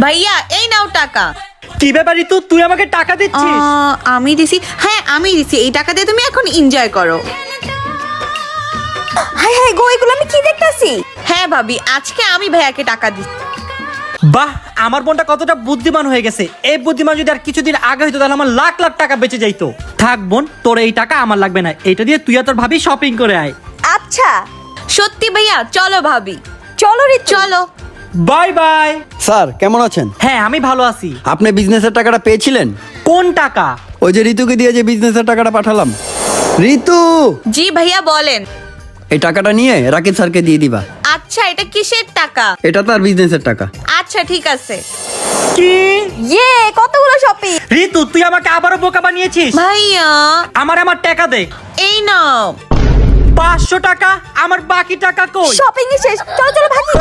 ভাইয়া এই নাও টাকা। কি ব্যাপার ঋতু, তুই আমাকে টাকা দিচ্ছিস? আমি দিছি। হ্যাঁ আমি দিছি, এই টাকা দিয়ে তুমি এখন এনজয় করো। হাই হাই গো, এগুলো আমি কি দেখতাছি? হ্যাঁ ভাবি, আজকে আমি ভাইয়াকে টাকা দিচ্ছি। বাহ, আমার বোনটা কতটা বুদ্ধিমান হয়ে গেছে। এই বুদ্ধিমান যদি আর কিছুদিন আগে হইতো তাহলে আমার লাখ লাখ টাকা বেঁচে যাইতো। থাক বোন, তোর এই টাকা আমার লাগবে না, এইটা দিয়ে তুই আর তোর ভাবি শপিং করে আয়। আচ্ছা সত্যি ভাইয়া, চলো ভাবি, চলো রে চলো। Bye bye. স্যার কেমন আছেন? হ্যাঁ আমি ভালো আছি। আপনি বিজনেসের টাকাটা পেয়েছিলেন? কোন টাকা? ওই যে ঋতুকে দিয়ে যে বিজনেসের টাকাটা পাঠালাম। ঋতু, জি ভাইয়া বলেন। এই টাকাটা নিয়ে রাকিব স্যারকে দিয়ে দিবা। আচ্ছা, এটা কিসের টাকা? এটা তার বিজনেসের টাকা। আচ্ছা ঠিক আছে। কি? ইয়ে, কতগুলো শপিং। ঋতু, তুই আমাকে আবারও বোকা বানিয়েছিস। ভাইয়া আমার টাকা দে। এই নাও। 500 টাকা? আমার বাকি টাকা কই? শপিং শেষ, চলো চলো ভাগি।